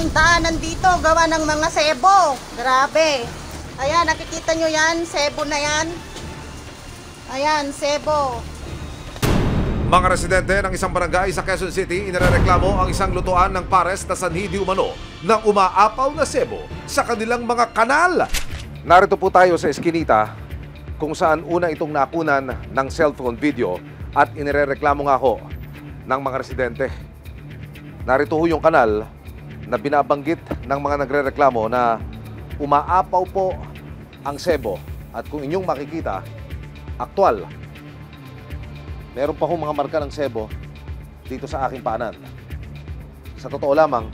ng daanan dito, gawa ng mga sebo. Grabe. Ayan, nakikita nyo yan, sebo na yan. Ayan, sebo. Mga residente ng isang barangay sa Quezon City inirereklamo ang isang lutuan ng pares na sanhi di umano ng umaapaw na sebo sa kanilang mga kanal. Narito po tayo sa eskinita kung saan una itong nakunan ng cellphone video at inirereklamo nga ho ng mga residente. Narito ho yung kanal na binabanggit ng mga nagrereklamo na umaapaw po ang sebo at kung inyong makikita, aktwal. Meron pa hong mga marka ng sebo dito sa aking paanan. Sa totoo lamang,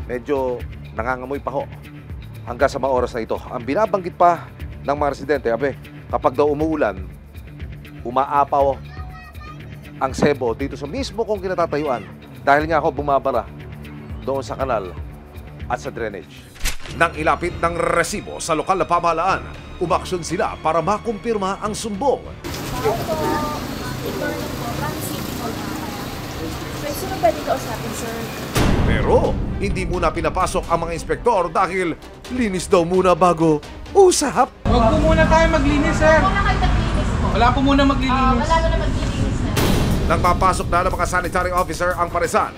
medyo nangangamoy pa ho hanggang sa mga oras na ito. Ang binabanggit pa ng mga residente, kapag daw umuulan, umaapaw ang sebo dito sa mismo kong kinatatayuan dahil nga ako bumabara doon sa kanal at sa drainage. Nang ilapit ng resibo sa lokal na pamahalaan, umaksyon sila para makumpirma ang sumbong. Sino pwede kausapin, sir? Pero hindi muna pinapasok ang mga inspektor dahil linis daw muna bago usap. Huwag po muna tayo maglinis, sir. Wala kayo maglinis po. Wala po muna maglilinis. Wala na maglilinis na. Nang papasok na ng mga sanitary officer ang paresan.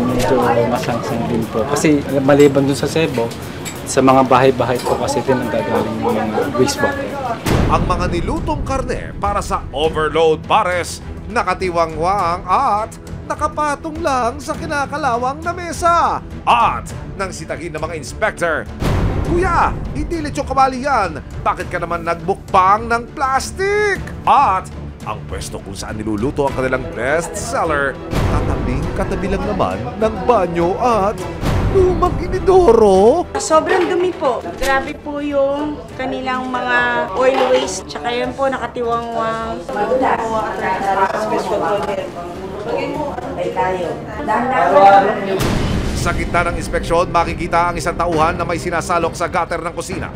Medyo masangsang din po. Kasi maliban dun sa sebo, sa mga bahay-bahay po kasi din ang gagaling ng mga wastewater. Ang mga nilutong karne para sa overload pares, nakatiwangwang at nakapatong lang sa kinakalawang na mesa. At nang sitagin ng mga inspector, "Kuya, hindi lechong kawali yan. Bakit ka naman nagbukbang ng plastic?" At ang pwesto kung saan niluluto ang kanilang best seller, katabi lang naman ng banyo at lumang inidoro. Sobrang dumi po. Grabe po yung kanilang mga oil waste. Tsaka yan po nakatiwangwang. Sa gitna ng inspeksyon, makikita ang isang tauhan na may sinasalok sa gutter ng kusina.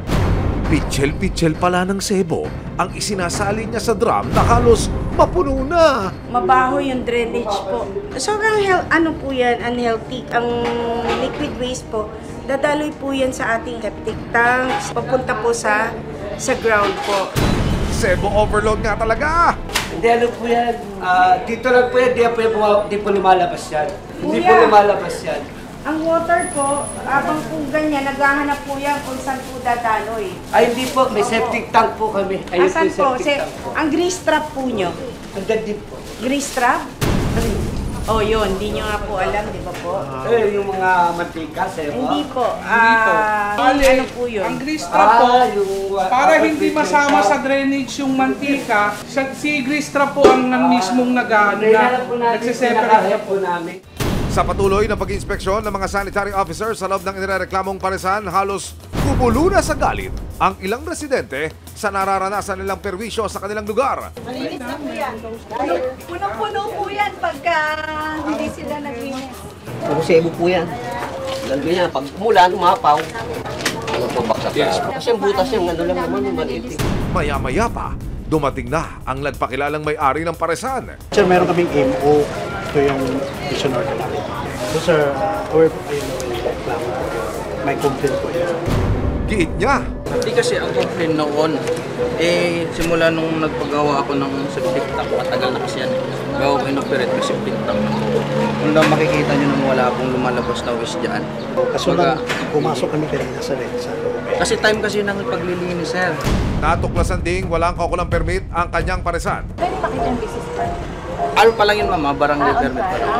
Pitchel-pitchel pala ng sebo ang isinasali niya sa drum na halos mapuno na. Mabaho yung drainage po. Sobrang po yan, unhealthy. Ang liquid waste po, dadaloy po yan sa ating septic tanks. Papunta po sa ground po. Sebo overload nga talaga. Hindi, ano po yan. Dito lang po yan, di po lumalabas yan. Hindi po Kuya. lumalabas yan. Ang water po, abang po ganyan, naghahanap po yan kung saan po dadaloy. Ay, hindi po. May septic tank po kami. Ayun Asan po po? yung septic tank po. Ang grease trap po nyo. Hanggang din po. Grease trap? Oh, yun. Hindi nyo nga po alam, di ba po? Yung mga mantika, sebo. Hindi po. Bale, Ano po yun? ang grease trap po, yung, para hindi masama sa drainage yung mantika, si grease trap po ang mismong nagsiseparate. Pinakahanap po namin. Sa patuloy na pag-inspeksyon ng mga sanitary officers sa loob ng inireklamong paresan, halos kumulo na sa galit ang ilang residente sa nararanasan nilang perwisyo sa kanilang lugar. Malinis na po yan. Punong-puno po yan pagka hindi sila naglinis. Puro sebo po yan. Lalo yan, pag umulan, umapaw. Ano po baksak na? Kasi yung butas yung ano lang naman, maliit. Maya-maya pa, dumating na ang nagpakilalang may-ari ng paresan. Sir, meron kaming MO. Ito yung vision order namin. So sir, may complaint po yan. Giit niya, Hindi kasi ang complaint noon, simula nung nagpagawa ako ng septic tank, matagal na kasi yan. Gawa ko inoperate ng septic tank. Kung lang makikita nyo nang wala pong lumalabas na waste dyan. Kaso lang, pumasok kami kanina sa red. Kasi time kasi nang paglilinis, sir. natuklasan ding walang kaukulang permit ang kanyang paresan. Pwede makita yung business card? Ano pa lang yun, ma'am, barangay permit pa lang.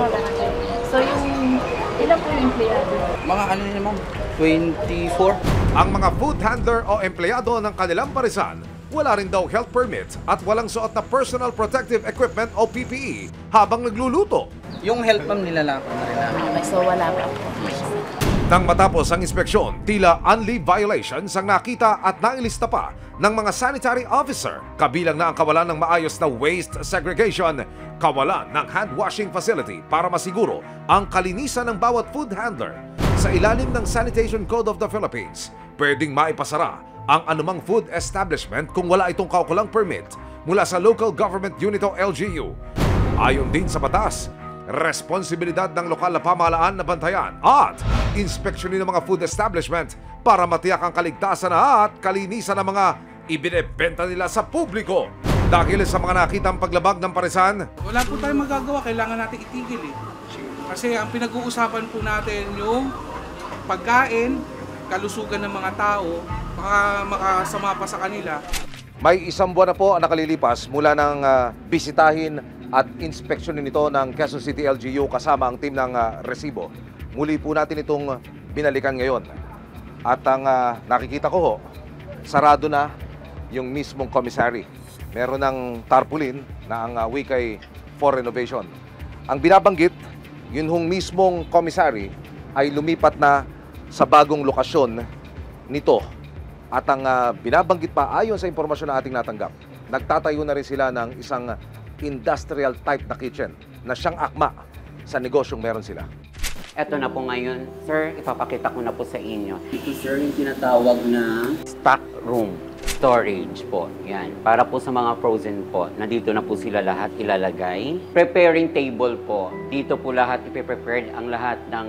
So yung, ilan po yung empleyado? Mga ano yun, ma'am? 24? Ang mga food handler o empleyado ng kanilang paresan, wala rin daw health permit at walang suot na personal protective equipment o PPE habang nagluluto. Yung health, ma'am, nilalako na rin namin. Okay, so wala pa. Nang matapos ang inspeksyon, tila unleave violations ang nakita at nailista pa ng mga sanitary officer. Kabilang na ang kawalan ng maayos na waste segregation, kawalan ng hand washing facility para masiguro ang kalinisan ng bawat food handler. Sa ilalim ng Sanitation Code of the Philippines, pwedeng maipasara ang anumang food establishment kung wala itong kaukulang permit mula sa Local Government Unit o LGU. Ayon din sa batas, responsibilidad ng lokal na pamahalaan na bantayan at inspeksyonin ng mga food establishment para matiyak ang kaligtasan at kalinisan ng mga ibinebenta nila sa publiko. Dahil sa mga nakitang paglabag ng paresan, Wala po tayong magagawa, kailangan natin itigil eh. Kasi ang pinag-uusapan po natin yung pagkain, kalusugan ng mga tao, baka makasama pa sa kanila. may 1 buwan na po ang nakalilipas mula ng bisitahin at inspeksyonin nito ng Quezon City LGU kasama ang team ng Resibo. Muli po natin itong binalikan ngayon. At ang nakikita ko ho, sarado na yung mismong commissary. Meron ng tarpaulin na ang wikay for renovation. Ang binabanggit, yun hong mismong commissary ay lumipat na sa bagong lokasyon nito. At ang binabanggit pa ayon sa impormasyon na ating natanggap, nagtatayo na rin sila ng isang industrial type na kitchen na siyang akma sa negosyong meron sila. Eto na po ngayon, sir, ipapakita ko na po sa inyo. Ito, sir, yung tinatawag na stock room storage po. Yan. Para po sa mga frozen po, nandito na po sila lahat ilalagay. Preparing table po. Dito po lahat ipe-prepared ang lahat ng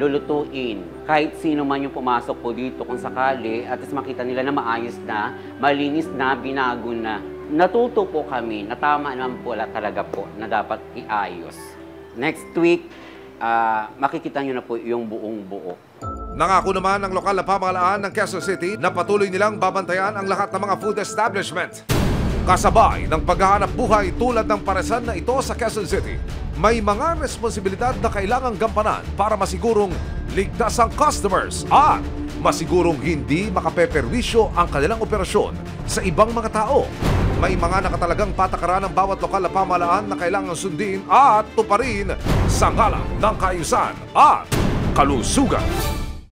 lulutuin. Kahit sino man yung pumasok po dito kung sakali at makita nila na maayos na, malinis na, binago na. Natuto po kami na tama naman po talaga po na dapat iayos. Next week, makikita nyo na po yung buong buo. Nangako naman ng lokal na pamahalaan ng Quezon City na patuloy nilang babantayan ang lahat ng mga food establishment. Kasabay ng paghahanap buhay tulad ng paresan na ito sa Quezon City, may mga responsibilidad na kailangang gampanan para masigurong ligtas ang customers at masigurong hindi makapeperwisyo ang kanilang operasyon sa ibang mga tao. May mga nakatalagang patakaran ng bawat lokal na pamahalaan na kailangang sundin at tuparin sa ngalan ng kaayusan at kalusugan.